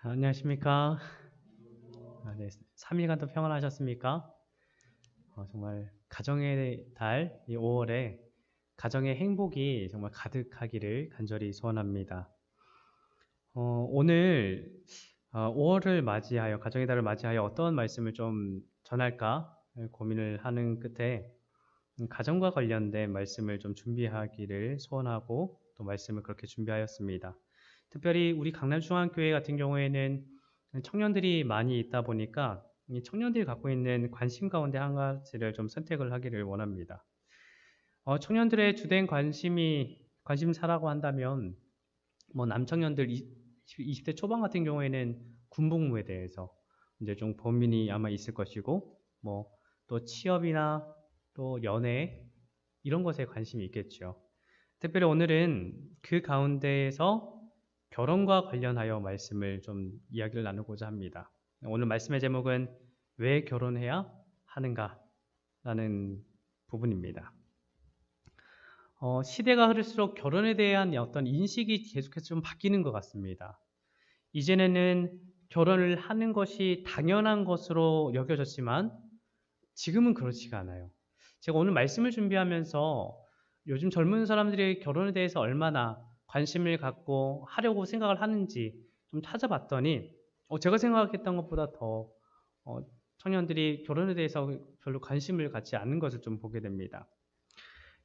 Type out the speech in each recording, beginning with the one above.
안녕하십니까? 네, 3일간도 평안하셨습니까? 정말 가정의 달, 이 5월에 가정의 행복이 정말 가득하기를 간절히 소원합니다. 오늘 5월을 맞이하여, 가정의 달을 맞이하여 어떤 말씀을 좀 전할까 고민을 하는 끝에 가정과 관련된 말씀을 좀 준비하기를 소원하고 또 말씀을 그렇게 준비하였습니다. 특별히 우리 강남중앙교회 같은 경우에는 청년들이 많이 있다 보니까 이 청년들이 갖고 있는 관심 가운데 한 가지를 좀 선택을 하기를 원합니다. 청년들의 주된 관심사라고 한다면 뭐 남청년들 20대 초반 같은 경우에는 군복무에 대해서 이제 좀 고민이 아마 있을 것이고 뭐 또 취업이나 또 연애 이런 것에 관심이 있겠죠. 특별히 오늘은 그 가운데에서 결혼과 관련하여 말씀을 좀 이야기를 나누고자 합니다. 오늘 말씀의 제목은 왜 결혼해야 하는가? 라는 부분입니다. 시대가 흐를수록 결혼에 대한 어떤 인식이 계속해서 좀 바뀌는 것 같습니다. 이전에는 결혼을 하는 것이 당연한 것으로 여겨졌지만 지금은 그렇지가 않아요. 제가 오늘 말씀을 준비하면서 요즘 젊은 사람들이 결혼에 대해서 얼마나 관심을 갖고 하려고 생각을 하는지 좀 찾아봤더니 제가 생각했던 것보다 더 청년들이 결혼에 대해서 별로 관심을 갖지 않는 것을 좀 보게 됩니다.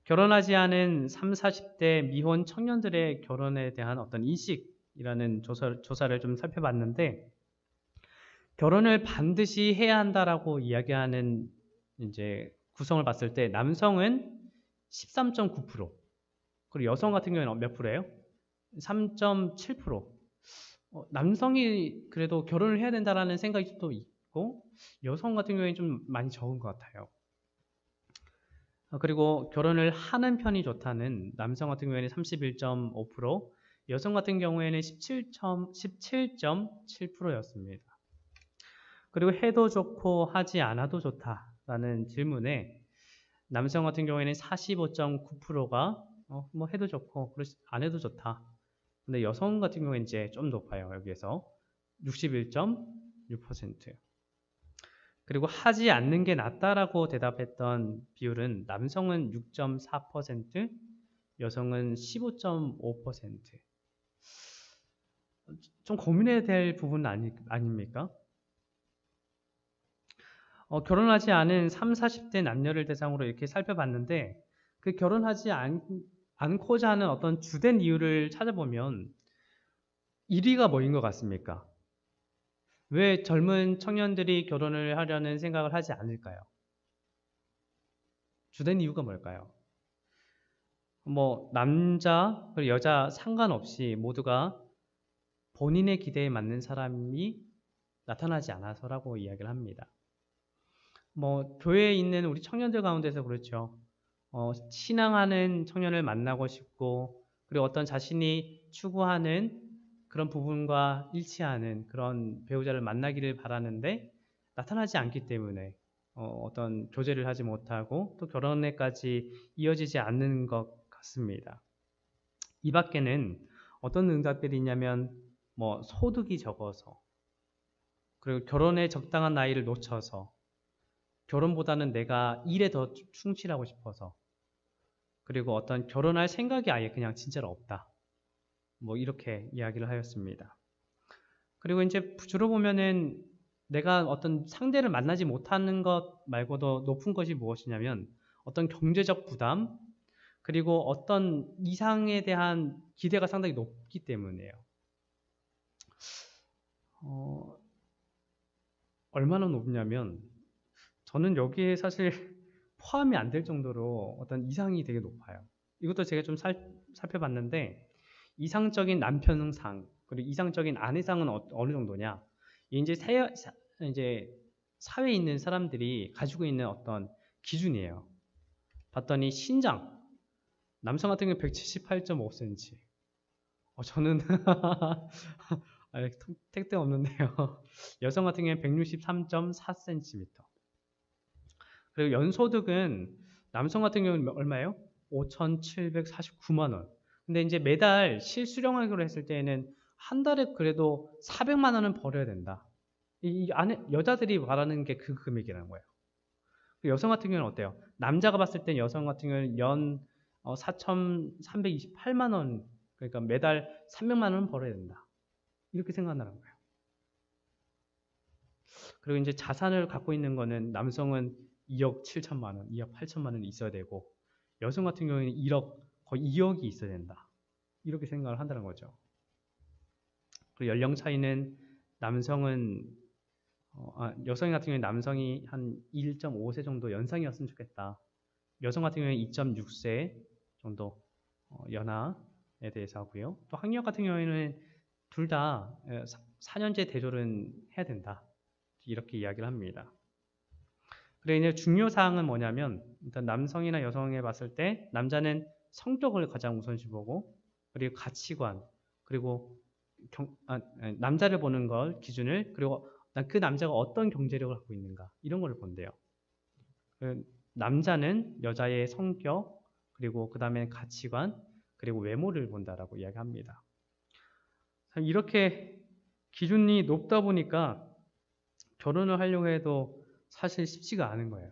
결혼하지 않은 30, 40대 미혼 청년들의 결혼에 대한 어떤 인식이라는 조사를 좀 살펴봤는데 결혼을 반드시 해야 한다라고 이야기하는 이제 구성을 봤을 때 남성은 13.9%, 그리고 여성 같은 경우에는 몇 프로예요? 3.7%. 남성이 그래도 결혼을 해야 된다라는 생각이 또 있고 여성 같은 경우에는 좀 많이 적은 것 같아요. 그리고 결혼을 하는 편이 좋다는 남성 같은 경우에는 31.5%, 여성 같은 경우에는 17.7%였습니다. 그리고 해도 좋고 하지 않아도 좋다라는 질문에 남성 같은 경우에는 45.9%가 뭐 해도 좋고 안 해도 좋다. 근데 여성 같은 경우에는 이제 좀 높아요. 여기에서 61.6%. 그리고 하지 않는 게 낫다라고 대답했던 비율은 남성은 6.4%, 여성은 15.5%. 좀 고민해야 될 부분 아닙니까? 결혼하지 않은 30, 40대 남녀를 대상으로 이렇게 살펴봤는데 그 결혼하지 않고자 하는 어떤 주된 이유를 찾아보면 1위가 뭐인 것 같습니까? 왜 젊은 청년들이 결혼을 하려는 생각을 하지 않을까요? 주된 이유가 뭘까요? 뭐 남자 그리고 여자 상관없이 모두가 본인의 기대에 맞는 사람이 나타나지 않아서라고 이야기를 합니다. 뭐 교회에 있는 우리 청년들 가운데서 그렇죠. 신앙하는 청년을 만나고 싶고 그리고 어떤 자신이 추구하는 그런 부분과 일치하는 그런 배우자를 만나기를 바라는데 나타나지 않기 때문에 어떤 교제를 하지 못하고 또 결혼에까지 이어지지 않는 것 같습니다. 이 밖에는 어떤 응답들이 있냐면 뭐 소득이 적어서 그리고 결혼에 적당한 나이를 놓쳐서 결혼보다는 내가 일에 더 충실하고 싶어서 그리고 어떤 결혼할 생각이 아예 그냥 진짜로 없다. 뭐 이렇게 이야기를 하였습니다. 그리고 이제 주로 보면은 내가 어떤 상대를 만나지 못하는 것 말고도 높은 것이 무엇이냐면 어떤 경제적 부담 그리고 어떤 이상에 대한 기대가 상당히 높기 때문이에요. 얼마나 높냐면 저는 여기에 사실 포함이 안 될 정도로 어떤 이상이 되게 높아요. 이것도 제가 좀 살펴봤는데 이상적인 남편상 그리고 이상적인 아내상은 어느 정도냐? 이제 이제 사회에 있는 사람들이 가지고 있는 어떤 기준이에요. 봤더니 신장 남성 같은 경우 178.5cm. 저는 택도 없는데요. 여성 같은 경우는 163.4cm. 그리고 연소득은 남성 같은 경우는 얼마예요? 5,749만 원. 근데 이제 매달 실수령액으로 했을 때에는 한 달에 그래도 400만 원은 벌어야 된다. 이 안에 여자들이 바라는 게 그 금액이라는 거예요. 여성 같은 경우는 어때요? 남자가 봤을 때 여성 같은 경우는 연 4,328만 원, 그러니까 매달 300만 원은 벌어야 된다. 이렇게 생각한다는 거예요. 그리고 이제 자산을 갖고 있는 거는 남성은 2억 7천만 원, 2억 8천만 원이 있어야 되고 여성 같은 경우에는 1억, 거의 2억이 있어야 된다. 이렇게 생각을 한다는 거죠. 그리고 연령 차이는 남성은 여성 같은 경우에 남성이 한 1.5세 정도 연상이었으면 좋겠다. 여성 같은 경우에 2.6세 정도 연하에 대해서 하고요. 또 학력 같은 경우에는 둘 다 4년제 대졸은 해야 된다. 이렇게 이야기를 합니다. 그래 이제 중요 사항은 뭐냐면 일단 남성이나 여성에 봤을 때 남자는 성격을 가장 우선시 보고 그리고 가치관 그리고 남자를 보는 걸 기준을 그리고 그 남자가 어떤 경제력을 갖고 있는가 이런 걸 본대요. 남자는 여자의 성격 그리고 그 다음에 가치관 그리고 외모를 본다라고 이야기합니다. 이렇게 기준이 높다 보니까 결혼을 하려고 해도 사실 쉽지가 않은 거예요.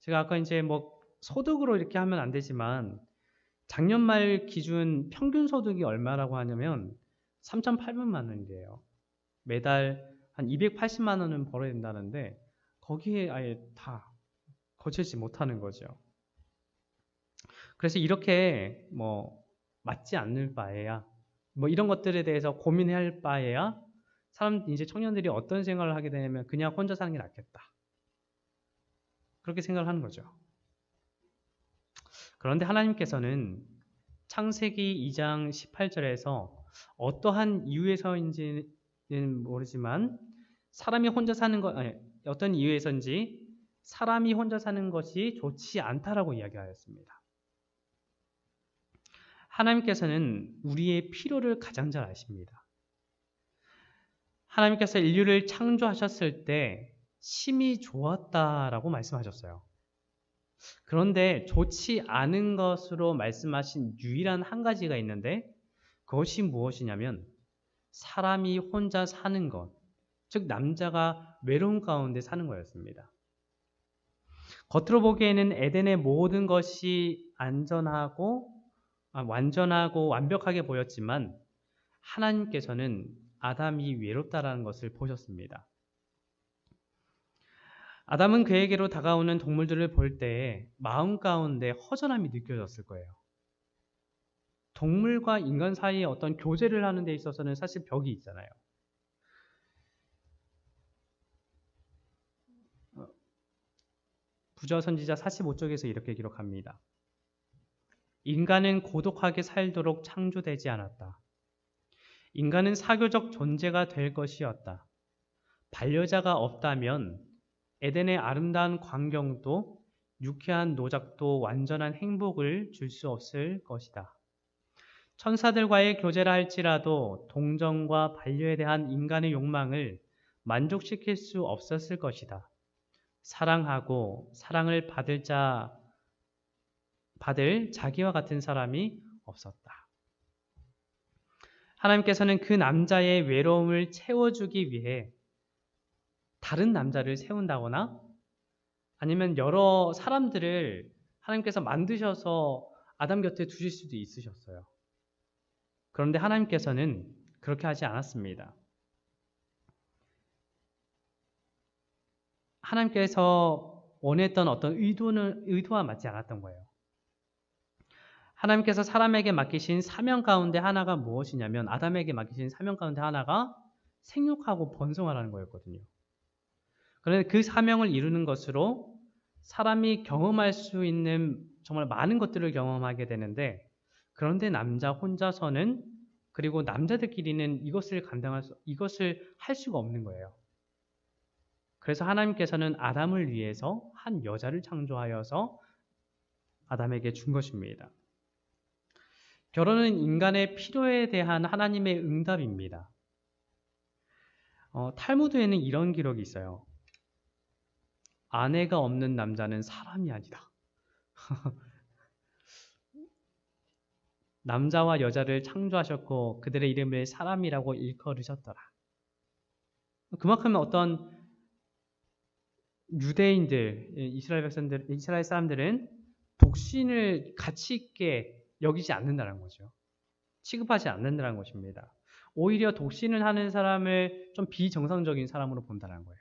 제가 아까 이제 뭐 소득으로 이렇게 하면 안 되지만 작년 말 기준 평균 소득이 얼마라고 하냐면 3,800만 원이래요. 매달 한 280만 원은 벌어야 된다는데 거기에 아예 다 거치지 못하는 거죠. 그래서 이렇게 뭐 맞지 않을 바에야 뭐 이런 것들에 대해서 고민할 바에야 이제 청년들이 어떤 생각을 하게 되냐면 그냥 혼자 사는 게 낫겠다. 그렇게 생각을 하는 거죠. 그런데 하나님께서는 창세기 2장 18절에서 어떠한 이유에서인지는 모르지만 사람이 혼자 사는 것, 아니, 어떤 이유에서인지 사람이 혼자 사는 것이 좋지 않다라고 이야기하였습니다. 하나님께서는 우리의 필요를 가장 잘 아십니다. 하나님께서 인류를 창조하셨을 때 심히 좋았다라고 말씀하셨어요. 그런데 좋지 않은 것으로 말씀하신 유일한 한 가지가 있는데 그것이 무엇이냐면 사람이 혼자 사는 것, 즉 남자가 외로움 가운데 사는 거였습니다. 겉으로 보기에는 에덴의 모든 것이 완전하고 완벽하게 보였지만 하나님께서는 아담이 외롭다라는 것을 보셨습니다. 아담은 그에게로 다가오는 동물들을 볼 때에 마음 가운데 허전함이 느껴졌을 거예요. 동물과 인간 사이에 어떤 교제를 하는 데 있어서는 사실 벽이 있잖아요. 부저 선지자 45쪽에서 이렇게 기록합니다. 인간은 고독하게 살도록 창조되지 않았다. 인간은 사교적 존재가 될 것이었다. 반려자가 없다면 에덴의 아름다운 광경도 유쾌한 노작도 완전한 행복을 줄 수 없을 것이다. 천사들과의 교제라 할지라도 동정과 반려에 대한 인간의 욕망을 만족시킬 수 없었을 것이다. 사랑하고 사랑을 받을 자기와 같은 사람이 없었다. 하나님께서는 그 남자의 외로움을 채워주기 위해 다른 남자를 세운다거나 아니면 여러 사람들을 하나님께서 만드셔서 아담 곁에 두실 수도 있으셨어요. 그런데 하나님께서는 그렇게 하지 않았습니다. 하나님께서 원했던 어떤 의도와 맞지 않았던 거예요. 하나님께서 사람에게 맡기신 사명 가운데 하나가 무엇이냐면 아담에게 맡기신 사명 가운데 하나가 생육하고 번성하라는 거였거든요. 그런데 그 사명을 이루는 것으로 사람이 경험할 수 있는 정말 많은 것들을 경험하게 되는데 그런데 남자 혼자서는 그리고 남자들끼리는 이것을 할 수가 없는 거예요. 그래서 하나님께서는 아담을 위해서 한 여자를 창조하여서 아담에게 준 것입니다. 결혼은 인간의 필요에 대한 하나님의 응답입니다. 탈무드에는 이런 기록이 있어요. 아내가 없는 남자는 사람이 아니다. 남자와 여자를 창조하셨고 그들의 이름을 사람이라고 일컬으셨더라. 그만큼 어떤 유대인들, 이스라엘 백성들, 이스라엘 사람들은 독신을 가치 있게 여기지 않는다는 거죠. 취급하지 않는다는 것입니다. 오히려 독신을 하는 사람을 좀 비정상적인 사람으로 본다는 거예요.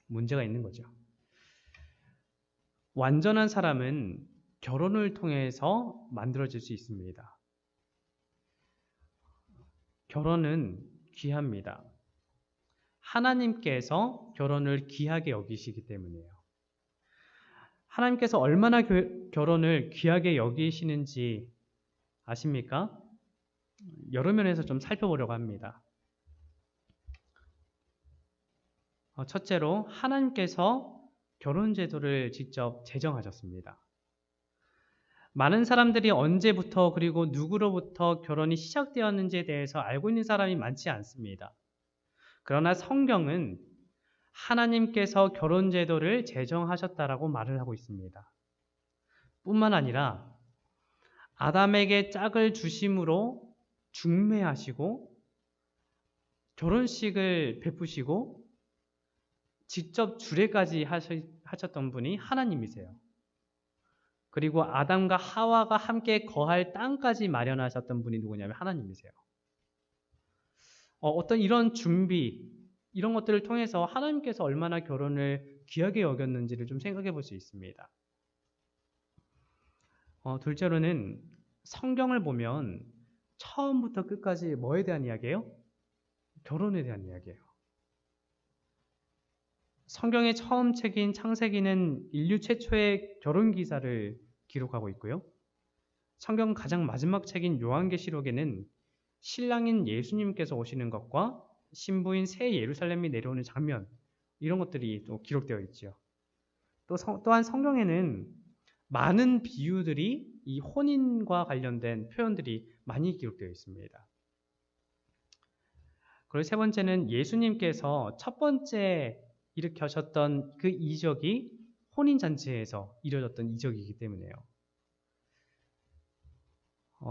문제가 있는 거죠. 완전한 사람은 결혼을 통해서 만들어질 수 있습니다. 결혼은 귀합니다. 하나님께서 결혼을 귀하게 여기시기 때문이에요. 하나님께서 얼마나 결혼을 귀하게 여기시는지 아십니까? 여러 면에서 좀 살펴보려고 합니다. 첫째로 하나님께서 결혼 제도를 직접 제정하셨습니다. 많은 사람들이 언제부터 그리고 누구로부터 결혼이 시작되었는지에 대해서 알고 있는 사람이 많지 않습니다. 그러나 성경은 하나님께서 결혼 제도를 제정하셨다라고 말을 하고 있습니다. 뿐만 아니라 아담에게 짝을 주심으로 중매하시고 결혼식을 베푸시고 직접 주례까지 하셨던 분이 하나님이세요. 그리고 아담과 하와가 함께 거할 땅까지 마련하셨던 분이 누구냐면 하나님이세요. 어떤 이런 준비, 이런 것들을 통해서 하나님께서 얼마나 결혼을 귀하게 여겼는지를 좀 생각해 볼 수 있습니다. 둘째로는 성경을 보면 처음부터 끝까지 뭐에 대한 이야기예요? 결혼에 대한 이야기예요. 성경의 처음 책인 창세기는 인류 최초의 결혼 기사를 기록하고 있고요. 성경 가장 마지막 책인 요한계시록에는 신랑인 예수님께서 오시는 것과 신부인 새 예루살렘이 내려오는 장면, 이런 것들이 또 기록되어 있죠. 또한 성경에는 많은 비유들이 이 혼인과 관련된 표현들이 많이 기록되어 있습니다. 그리고 세 번째는 예수님께서 첫 번째 일으켜셨던 그 이적이 혼인잔치에서 이루어졌던 이적이기 때문에요.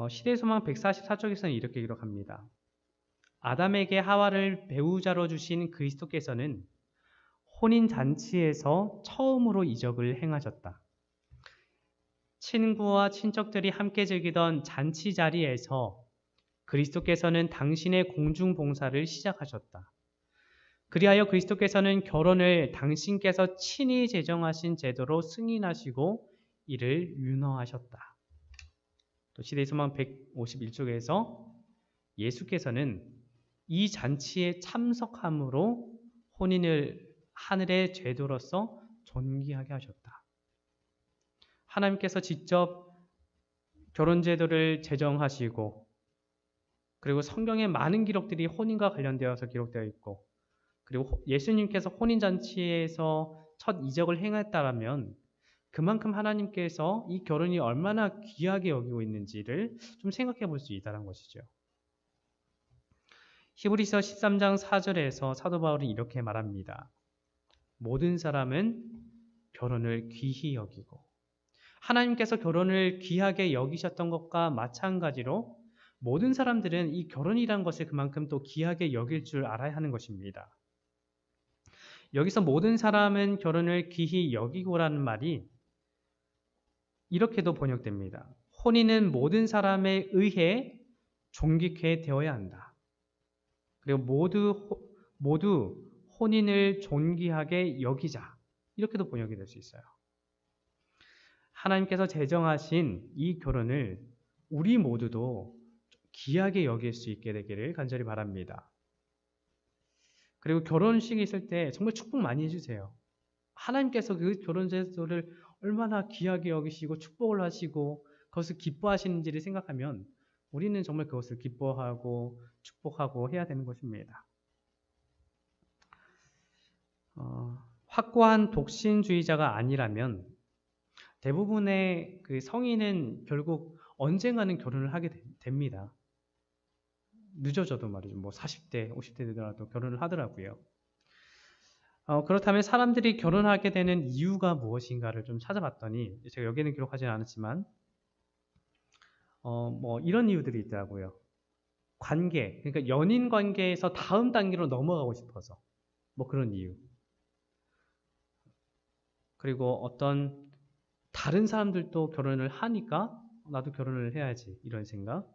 시대소망 144쪽에서는 이렇게 기록합니다. 아담에게 하와를 배우자로 주신 그리스도께서는 혼인잔치에서 처음으로 이적을 행하셨다. 친구와 친척들이 함께 즐기던 잔치 자리에서 그리스도께서는 당신의 공중봉사를 시작하셨다. 그리하여 그리스도께서는 결혼을 당신께서 친히 제정하신 제도로 승인하시고 이를 윤허하셨다. 또 시대소망 151쪽에서 예수께서는 이 잔치에 참석함으로 혼인을 하늘의 제도로서 존귀하게 하셨다. 하나님께서 직접 결혼 제도를 제정하시고 그리고 성경의 많은 기록들이 혼인과 관련되어서 기록되어 있고 그리고 예수님께서 혼인잔치에서 첫 이적을 행했다라면 그만큼 하나님께서 이 결혼이 얼마나 귀하게 여기고 있는지를 좀 생각해 볼 수 있다는 것이죠. 히브리서 13장 4절에서 사도 바울이 이렇게 말합니다. 모든 사람은 결혼을 귀히 여기고 하나님께서 결혼을 귀하게 여기셨던 것과 마찬가지로 모든 사람들은 이 결혼이란 것을 그만큼 또 귀하게 여길 줄 알아야 하는 것입니다. 여기서 모든 사람은 결혼을 귀히 여기고라는 말이 이렇게도 번역됩니다. 혼인은 모든 사람에 의해 존귀케 되어야 한다. 그리고 모두 혼인을 존귀하게 여기자. 이렇게도 번역이 될 수 있어요. 하나님께서 제정하신 이 결혼을 우리 모두도 귀하게 여길 수 있게 되기를 간절히 바랍니다. 그리고 결혼식이 있을 때 정말 축복 많이 해주세요. 하나님께서 그 결혼 제도를 얼마나 귀하게 여기시고 축복을 하시고 그것을 기뻐하시는지를 생각하면 우리는 정말 그것을 기뻐하고 축복하고 해야 되는 것입니다. 확고한 독신주의자가 아니라면 대부분의 그 성인은 결국 언젠가는 결혼을 하게 됩니다. 늦어져도 말이죠. 뭐 40대, 50대 되더라도 결혼을 하더라고요. 그렇다면 사람들이 결혼하게 되는 이유가 무엇인가를 좀 찾아봤더니 제가 여기에는 기록하지는 않았지만 뭐 이런 이유들이 있더라고요. 관계, 그러니까 연인 관계에서 다음 단계로 넘어가고 싶어서 뭐 그런 이유. 그리고 어떤 다른 사람들도 결혼을 하니까 나도 결혼을 해야지 이런 생각.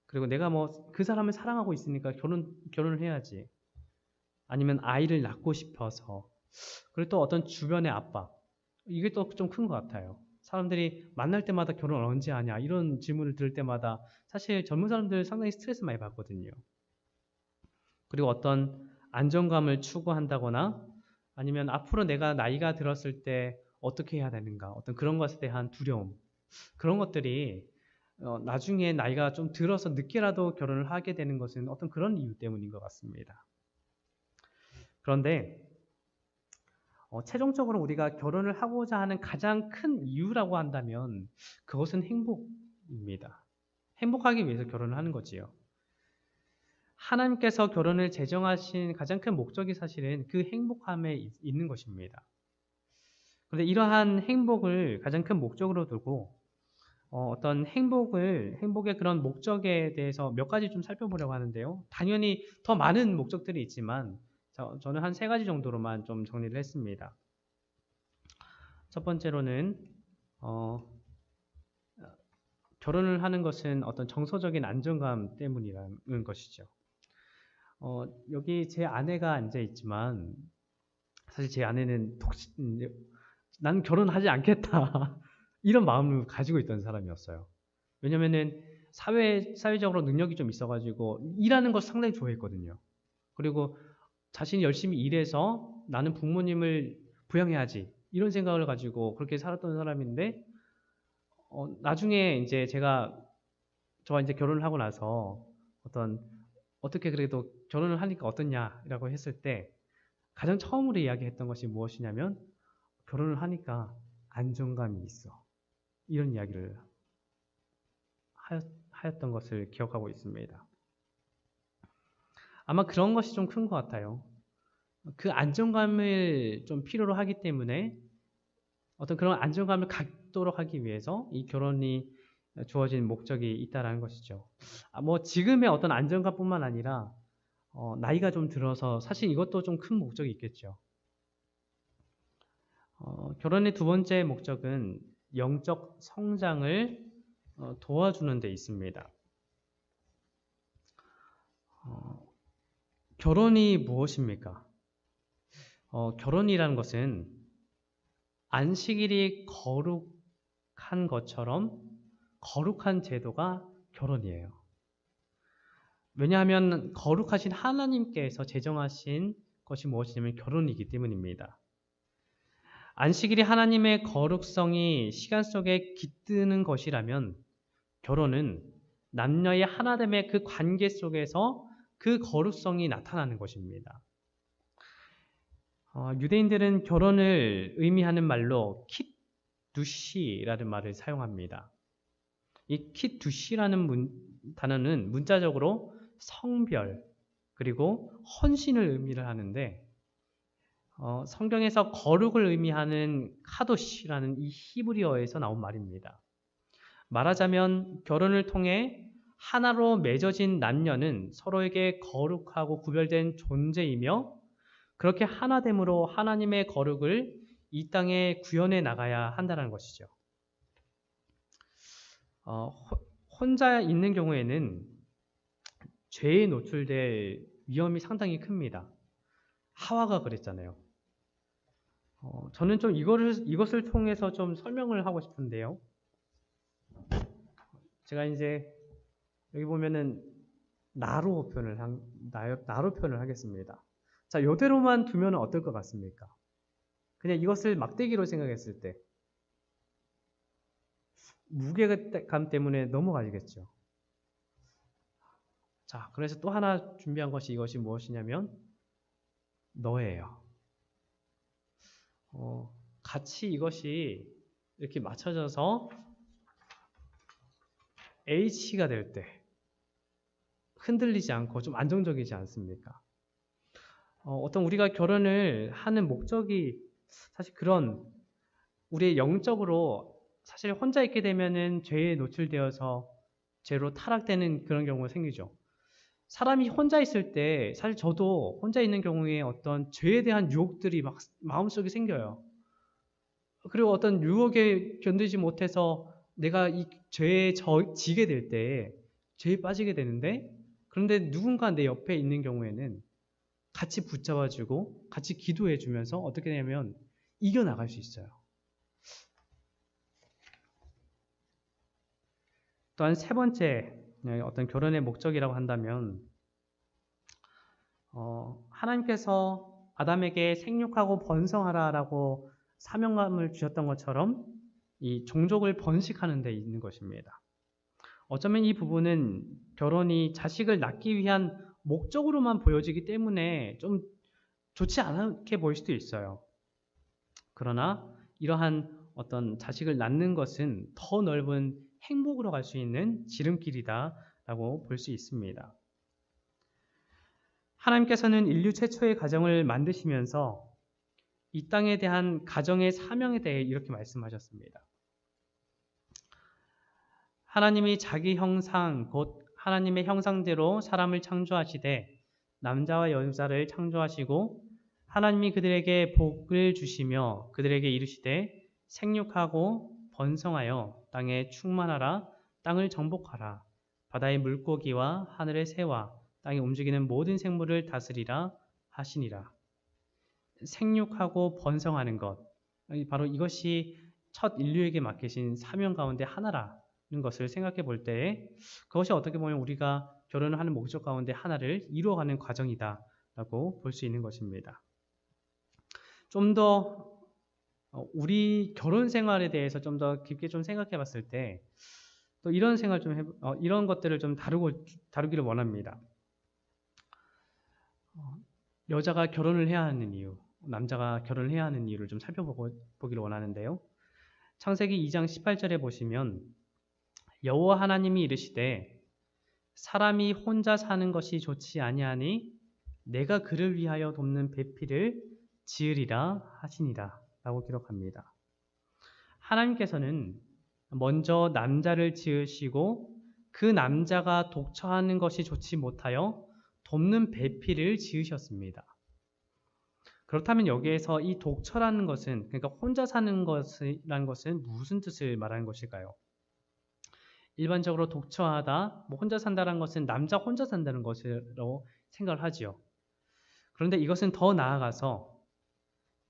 그리고 내가 뭐 그 사람을 사랑하고 있으니까 결혼을 해야지. 아니면 아이를 낳고 싶어서. 그리고 또 어떤 주변의 압박. 이게 또 좀 큰 것 같아요. 사람들이 만날 때마다 결혼 언제 하냐 이런 질문을 들을 때마다 사실 젊은 사람들 상당히 스트레스 많이 받거든요. 그리고 어떤 안정감을 추구한다거나 아니면 앞으로 내가 나이가 들었을 때 어떻게 해야 되는가 어떤 그런 것에 대한 두려움 그런 것들이 나중에 나이가 좀 들어서 늦게라도 결혼을 하게 되는 것은 어떤 그런 이유 때문인 것 같습니다. 그런데 최종적으로 우리가 결혼을 하고자 하는 가장 큰 이유라고 한다면 그것은 행복입니다. 행복하기 위해서 결혼을 하는 거지요. 하나님께서 결혼을 제정하신 가장 큰 목적이 사실은 그 행복함에 있는 것입니다. 그런데 이러한 행복을 가장 큰 목적으로 두고 어떤 행복의 그런 목적에 대해서 몇 가지 좀 살펴보려고 하는데요. 당연히 더 많은 목적들이 있지만 저는 한 3가지 정도로만 좀 정리를 했습니다. 첫 번째로는 결혼을 하는 것은 어떤 정서적인 안정감 때문이라는 것이죠. 여기 제 아내가 앉아 있지만 사실 제 아내는 난 결혼하지 않겠다 이런 마음을 가지고 있던 사람이었어요. 왜냐면은 사회적으로 능력이 좀 있어가지고 일하는 걸 상당히 좋아했거든요. 그리고 자신이 열심히 일해서 나는 부모님을 부양해야지 이런 생각을 가지고 그렇게 살았던 사람인데 나중에 이제 저와 이제 결혼을 하고 나서 어떻게 그래도 결혼을 하니까 어떻냐라고 했을 때 가장 처음으로 이야기했던 것이 무엇이냐면 결혼을 하니까 안정감이 있어. 이런 이야기를 하였던 것을 기억하고 있습니다. 아마 그런 것이 좀 큰 것 같아요. 그 안정감을 좀 필요로 하기 때문에 어떤 그런 안정감을 갖도록 하기 위해서 이 결혼이 주어진 목적이 있다라는 것이죠. 뭐 지금의 어떤 안정감뿐만 아니라 나이가 좀 들어서 사실 이것도 좀 큰 목적이 있겠죠. 결혼의 두 번째 목적은 영적 성장을 도와주는 데 있습니다. 결혼이 무엇입니까? 결혼이라는 것은 안식일이 거룩한 것처럼 거룩한 제도가 결혼이에요. 왜냐하면 거룩하신 하나님께서 제정하신 것이 무엇이냐면 결혼이기 때문입니다. 안식일이 하나님의 거룩성이 시간 속에 깃드는 것이라면 결혼은 남녀의 하나됨의 그 관계 속에서 그 거룩성이 나타나는 것입니다. 유대인들은 결혼을 의미하는 말로 킷두시라는 말을 사용합니다. 이 킷두시라는 단어는 문자적으로 성별 그리고 헌신을 의미를 하는데 성경에서 거룩을 의미하는 카도시라는 이 히브리어에서 나온 말입니다. 말하자면 결혼을 통해 하나로 맺어진 남녀는 서로에게 거룩하고 구별된 존재이며 그렇게 하나됨으로 하나님의 거룩을 이 땅에 구현해 나가야 한다는 것이죠. 혼자 있는 경우에는 죄에 노출될 위험이 상당히 큽니다. 하와가 그랬잖아요. 저는 좀 이것을 통해서 좀 설명을 하고 싶은데요. 제가 이제 여기 보면은 나로 표현을 하겠습니다. 자, 이대로만 두면 어떨 것 같습니까? 그냥 이것을 막대기로 생각했을 때 무게감 때문에 넘어가겠죠. 자, 그래서 또 하나 준비한 것이 이것이 무엇이냐면 너예요. 같이 이것이 이렇게 맞춰져서 H가 될 때 흔들리지 않고 좀 안정적이지 않습니까? 어떤 우리가 결혼을 하는 목적이 사실 그런 우리의 영적으로 사실 혼자 있게 되면은 죄에 노출되어서 죄로 타락되는 그런 경우가 생기죠. 사람이 혼자 있을 때 사실 저도 혼자 있는 경우에 어떤 죄에 대한 유혹들이 막 마음속에 생겨요. 그리고 어떤 유혹에 견디지 못해서 내가 이 죄에 지게 될 때 죄에 빠지게 되는데, 그런데 누군가 내 옆에 있는 경우에는 같이 붙잡아주고 같이 기도해주면서 어떻게 되냐면 이겨나갈 수 있어요. 또한 세 번째 어떤 결혼의 목적이라고 한다면 하나님께서 아담에게 생육하고 번성하라라고 사명감을 주셨던 것처럼 이 종족을 번식하는 데 있는 것입니다. 어쩌면 이 부분은 결혼이 자식을 낳기 위한 목적으로만 보여지기 때문에 좀 좋지 않게 보일 수도 있어요. 그러나 이러한 어떤 자식을 낳는 것은 더 넓은 행복으로 갈 수 있는 지름길이다라고 볼 수 있습니다. 하나님께서는 인류 최초의 가정을 만드시면서 이 땅에 대한 가정의 사명에 대해 이렇게 말씀하셨습니다. 하나님이 자기 형상 곧 하나님의 형상대로 사람을 창조하시되 남자와 여자를 창조하시고 하나님이 그들에게 복을 주시며 그들에게 이르시되 생육하고 번성하여 땅에 충만하라 땅을 정복하라 바다의 물고기와 하늘의 새와 땅에 움직이는 모든 생물을 다스리라 하시니라. 생육하고 번성하는 것, 바로 이것이 첫 인류에게 맡기신 사명 가운데 하나라는 것을 생각해 볼 때 그것이 어떻게 보면 우리가 결혼을 하는 목적 가운데 하나를 이루어가는 과정이다라고 볼 수 있는 것입니다. 좀 더 우리 결혼 생활에 대해서 좀 더 깊게 좀 생각해 봤을 때 또 이런 생각 이런 것들을 좀 다루기를 원합니다. 여자가 결혼을 해야 하는 이유, 남자가 결혼을 해야 하는 이유를 좀 살펴보기를 원하는데요. 창세기 2장 18절에 보시면 여호와 하나님이 이르시되 사람이 혼자 사는 것이 좋지 아니하니 내가 그를 위하여 돕는 배필을 지으리라 하시니라 라고 기록합니다. 하나님께서는 먼저 남자를 지으시고 그 남자가 독처하는 것이 좋지 못하여 돕는 배필을 지으셨습니다. 그렇다면 여기에서 이 독처라는 것은, 그러니까 혼자 사는 것이라는 것은 무슨 뜻을 말하는 것일까요? 일반적으로 독처하다, 혼자 산다는 것은 남자 혼자 산다는 것으로 생각을 하지요. 그런데 이것은 더 나아가서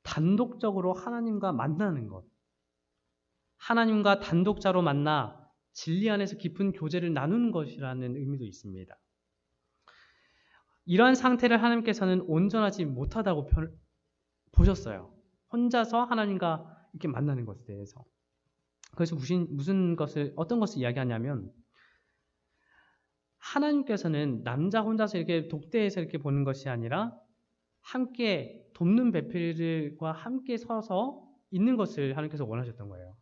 단독적으로 하나님과 만나는 것, 하나님과 단독자로 만나 진리 안에서 깊은 교제를 나누는 것이라는 의미도 있습니다. 이러한 상태를 하나님께서는 온전하지 못하다고 보셨어요. 혼자서 하나님과 이렇게 만나는 것에 대해서. 그래서 어떤 것을 이야기하냐면 하나님께서는 남자 혼자서 이렇게 독대해서 이렇게 보는 것이 아니라 함께 돕는 배필들과 함께 서서 있는 것을 하나님께서 원하셨던 거예요.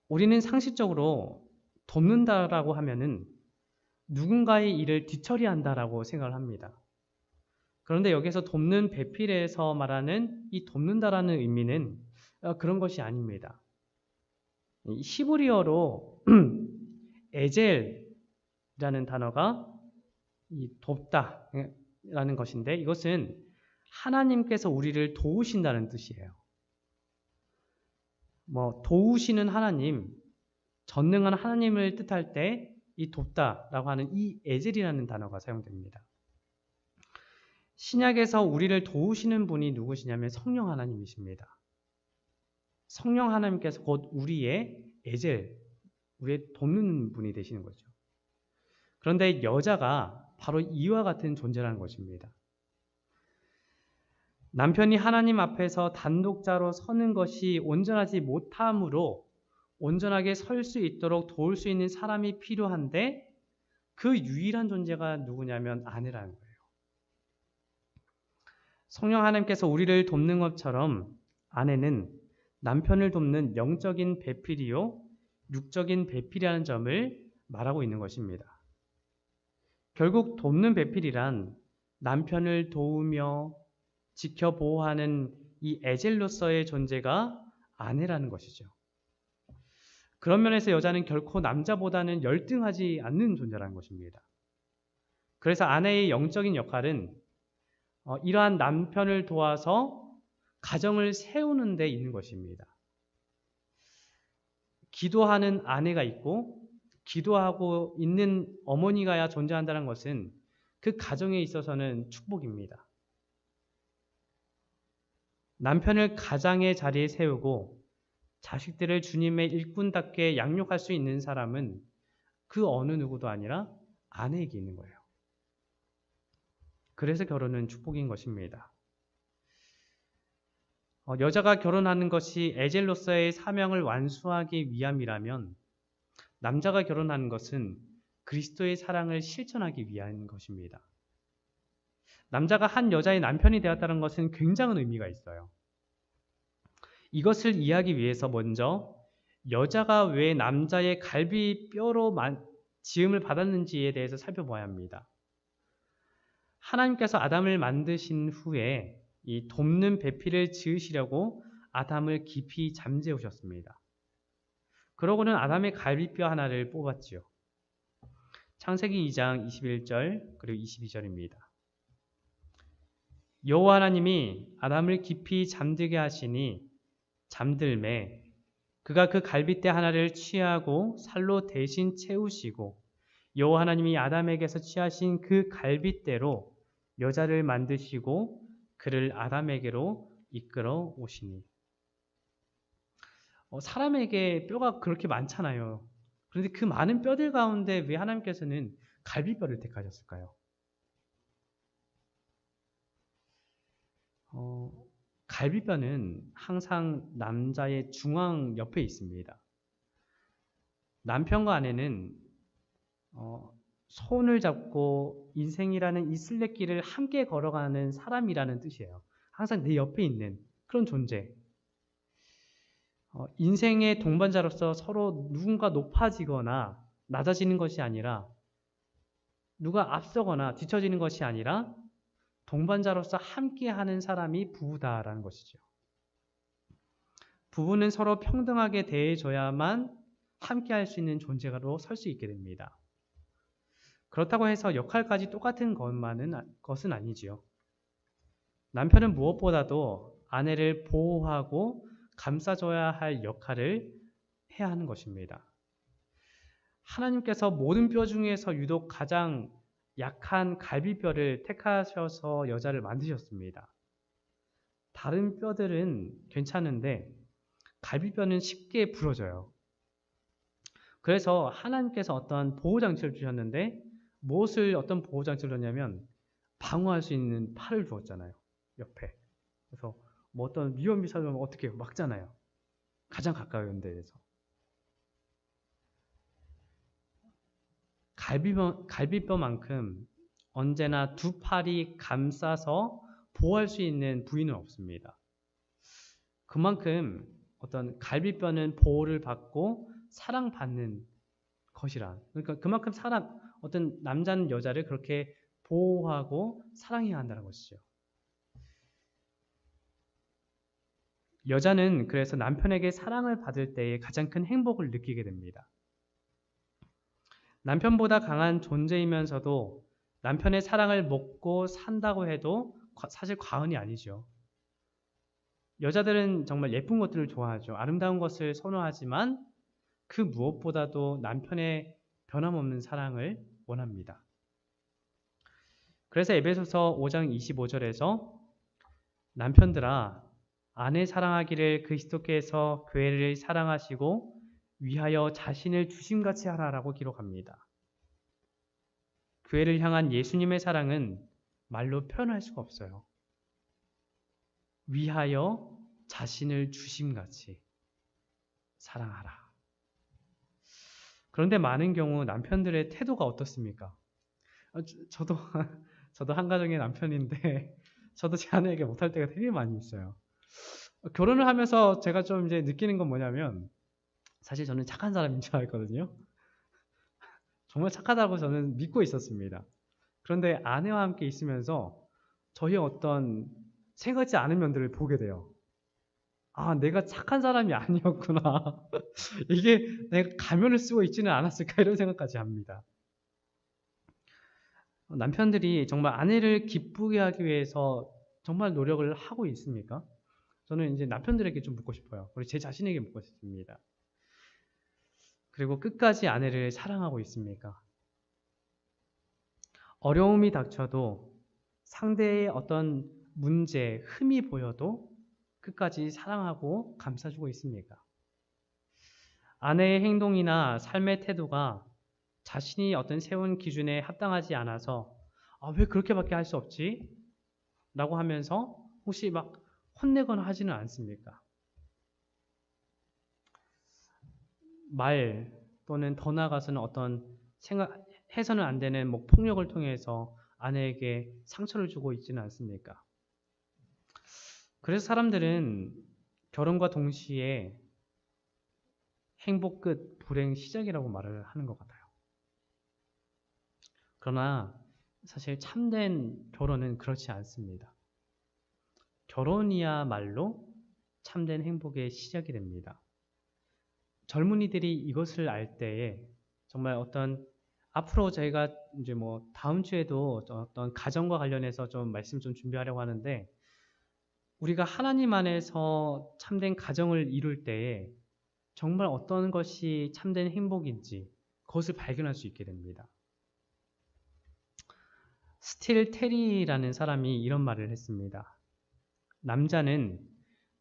우리는 상식적으로 돕는다라고 하면은 누군가의 일을 뒤처리한다라고 생각을 합니다. 그런데 여기서 돕는 배필에서 말하는 이 돕는다라는 의미는 그런 것이 아닙니다. 히브리어로 에젤이라는 단어가 이 돕다라는 것인데 이것은 하나님께서 우리를 도우신다는 뜻이에요. 도우시는 하나님, 전능한 하나님을 뜻할 때 이 돕다라고 하는 이 에젤이라는 단어가 사용됩니다. 신약에서 우리를 도우시는 분이 누구시냐면 성령 하나님이십니다. 성령 하나님께서 곧 우리의 에젤, 우리의 돕는 분이 되시는 거죠. 그런데 여자가 바로 이와 같은 존재라는 것입니다. 남편이 하나님 앞에서 단독자로 서는 것이 온전하지 못함으로 온전하게 설 수 있도록 도울 수 있는 사람이 필요한데 그 유일한 존재가 누구냐면 아내라는 거예요. 성령 하나님께서 우리를 돕는 것처럼 아내는 남편을 돕는 영적인 배필이요 육적인 배필이라는 점을 말하고 있는 것입니다. 결국 돕는 배필이란 남편을 도우며 지켜보호하는 이 에젤로서의 존재가 아내라는 것이죠. 그런 면에서 여자는 결코 남자보다는 열등하지 않는 존재라는 것입니다. 그래서 아내의 영적인 역할은 이러한 남편을 도와서 가정을 세우는 데 있는 것입니다. 기도하는 아내가 있고 기도하고 있는 어머니가 존재한다는 것은 그 가정에 있어서는 축복입니다. 남편을 가장의 자리에 세우고 자식들을 주님의 일꾼답게 양육할 수 있는 사람은 그 어느 누구도 아니라 아내에게 있는 거예요. 그래서 결혼은 축복인 것입니다. 여자가 결혼하는 것이 에젤로서의 사명을 완수하기 위함이라면 남자가 결혼하는 것은 그리스도의 사랑을 실천하기 위한 것입니다. 남자가 한 여자의 남편이 되었다는 것은 굉장한 의미가 있어요. 이것을 이해하기 위해서 먼저 여자가 왜 남자의 갈비뼈로 지음을 받았는지에 대해서 살펴봐야 합니다. 하나님께서 아담을 만드신 후에 이 돕는 배필을 지으시려고 아담을 깊이 잠재우셨습니다. 그러고는 아담의 갈비뼈 하나를 뽑았지요. 창세기 2장 21절 그리고 22절입니다. 여호와 하나님이 아담을 깊이 잠들게 하시니 잠들매 그가 그 갈빗대 하나를 취하고 살로 대신 채우시고 여호와 하나님이 아담에게서 취하신 그 갈빗대로 여자를 만드시고 그를 아담에게로 이끌어 오시니. 사람에게 뼈가 그렇게 많잖아요. 그런데 그 많은 뼈들 가운데 왜 하나님께서는 갈비뼈를 택하셨을까요? 갈비뼈는 항상 남자의 중앙 옆에 있습니다. 남편과 아내는 손을 잡고 인생이라는 이 순례길을 함께 걸어가는 사람이라는 뜻이에요. 항상 내 옆에 있는 그런 존재. 인생의 동반자로서 서로 누군가 높아지거나 낮아지는 것이 아니라 누가 앞서거나 뒤처지는 것이 아니라 동반자로서 함께하는 사람이 부부다라는 것이죠. 부부는 서로 평등하게 대해줘야만 함께할 수 있는 존재로 설 수 있게 됩니다. 그렇다고 해서 역할까지 똑같은 것은 아니지요. 남편은 무엇보다도 아내를 보호하고 감싸줘야 할 역할을 해야 하는 것입니다. 하나님께서 모든 뼈 중에서 유독 가장 약한 갈비뼈를 택하셔서 여자를 만드셨습니다. 다른 뼈들은 괜찮은데 갈비뼈는 쉽게 부러져요. 그래서 하나님께서 어떤 보호장치를 주셨는데 어떤 보호장치를 줬냐면 방어할 수 있는 팔을 주었잖아요. 옆에. 그래서 뭐 어떤 위험이 찾아오면 어떻게 막잖아요. 가장 가까운 데에서. 갈비뼈만큼 언제나 두 팔이 감싸서 보호할 수 있는 부위는 없습니다. 그만큼 어떤 갈비뼈는 보호를 받고 사랑받는 것이라. 그러니까 그만큼 어떤 남자는 여자를 그렇게 보호하고 사랑해야 한다는 것이죠. 여자는 그래서 남편에게 사랑을 받을 때에 가장 큰 행복을 느끼게 됩니다. 남편보다 강한 존재이면서도 남편의 사랑을 먹고 산다고 해도 사실 과언이 아니죠. 여자들은 정말 예쁜 것들을 좋아하죠. 아름다운 것을 선호하지만 그 무엇보다도 남편의 변함없는 사랑을 원합니다. 그래서 에베소서 5장 25절에서 남편들아 아내 사랑하기를 그리스도께서 교회를 사랑하시고 위하여 자신을 주심같이 하라라고 기록합니다. 교회를 향한 예수님의 사랑은 말로 표현할 수가 없어요. 위하여 자신을 주심같이 사랑하라. 그런데 많은 경우 남편들의 태도가 어떻습니까? 저도 한 가정의 남편인데 저도 제 아내에게 못할 때가 되게 많이 있어요. 결혼을 하면서 제가 좀 이제 느끼는 건 뭐냐면 사실 저는 착한 사람인 줄 알거든요. 정말 착하다고 저는 믿고 있었습니다. 그런데 아내와 함께 있으면서 저희 어떤 생각지 않은 면들을 보게 돼요. 아, 내가 착한 사람이 아니었구나. 이게 내가 가면을 쓰고 있지는 않았을까 이런 생각까지 합니다. 남편들이 정말 아내를 기쁘게 하기 위해서 정말 노력을 하고 있습니까? 저는 이제 남편들에게 좀 묻고 싶어요. 우리 제 자신에게 묻고 싶습니다. 그리고 끝까지 아내를 사랑하고 있습니까? 어려움이 닥쳐도 상대의 어떤 문제, 흠이 보여도 끝까지 사랑하고 감싸주고 있습니까? 아내의 행동이나 삶의 태도가 자신이 어떤 세운 기준에 합당하지 않아서 왜 그렇게밖에 할 수 없지? 라고 하면서 혹시 막 혼내거나 하지는 않습니까? 말 또는 더 나아가서는 어떤 해서는 안 되는 뭐 폭력을 통해서 아내에게 상처를 주고 있지는 않습니까? 그래서 사람들은 결혼과 동시에 행복 끝, 불행 시작이라고 말을 하는 것 같아요. 그러나 사실 참된 결혼은 그렇지 않습니다. 결혼이야말로 참된 행복의 시작이 됩니다. 젊은이들이 이것을 알 때에 정말 어떤 앞으로 저희가 이제 뭐 다음 주에도 어떤 가정과 관련해서 좀 말씀 좀 준비하려고 하는데 우리가 하나님 안에서 참된 가정을 이룰 때에 정말 어떤 것이 참된 행복인지 그것을 발견할 수 있게 됩니다. 스틸 테리라는 사람이 이런 말을 했습니다. 남자는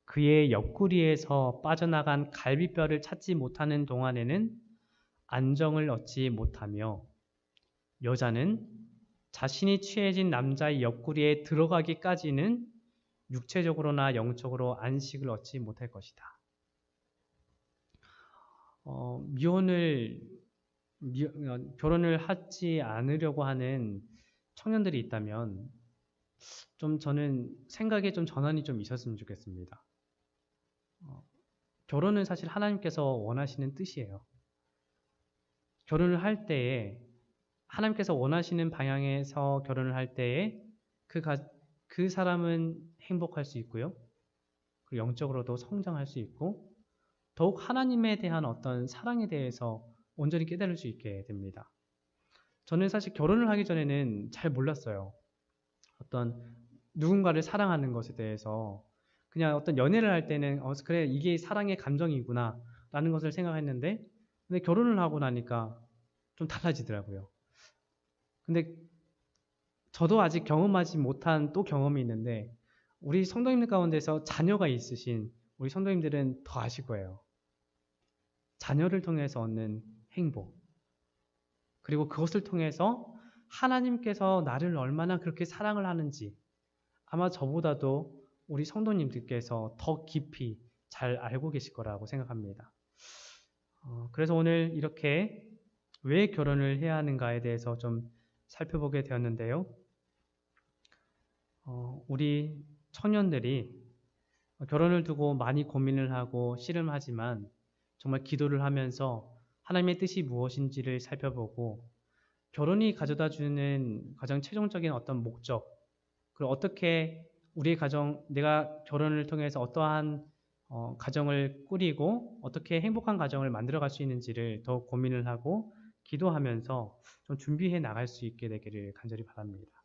그의 옆구리에서 빠져나간 갈비뼈를 찾지 못하는 동안에는 안정을 얻지 못하며 여자는 자신이 취해진 남자의 옆구리에 들어가기까지는 육체적으로나 영적으로 안식을 얻지 못할 것이다. 결혼을 하지 않으려고 하는 청년들이 있다면 좀 저는 생각에 좀 전환이 좀 있었으면 좋겠습니다. 결혼은 사실 하나님께서 원하시는 뜻이에요. 결혼을 할 때에 하나님께서 원하시는 방향에서 결혼을 할 때에 그 사람은 행복할 수 있고요. 그리고 영적으로도 성장할 수 있고 더욱 하나님에 대한 어떤 사랑에 대해서 온전히 깨달을 수 있게 됩니다. 저는 사실 결혼을 하기 전에는 잘 몰랐어요. 어떤 누군가를 사랑하는 것에 대해서 그냥 어떤 연애를 할 때는 그래 이게 사랑의 감정이구나 라는 것을 생각했는데 근데 결혼을 하고 나니까 좀 달라지더라고요. 근데 저도 아직 경험하지 못한 또 경험이 있는데 우리 성도님들 가운데서 자녀가 있으신 우리 성도님들은 더 아실 거예요. 자녀를 통해서 얻는 행복 그리고 그것을 통해서 하나님께서 나를 얼마나 그렇게 사랑을 하는지 아마 저보다도 우리 성도님들께서 더 깊이 잘 알고 계실 거라고 생각합니다. 그래서 오늘 이렇게 왜 결혼을 해야 하는가에 대해서 좀 살펴보게 되었는데요. 우리 청년들이 결혼을 두고 많이 고민을 하고 씨름하지만 정말 기도를 하면서 하나님의 뜻이 무엇인지를 살펴보고 결혼이 가져다 주는 가장 최종적인 어떤 목적 그리고 어떻게 우리의 가정, 내가 결혼을 통해서 어떠한 가정을 꾸리고 어떻게 행복한 가정을 만들어갈 수 있는지를 더 고민을 하고 기도하면서 좀 준비해 나갈 수 있게 되기를 간절히 바랍니다.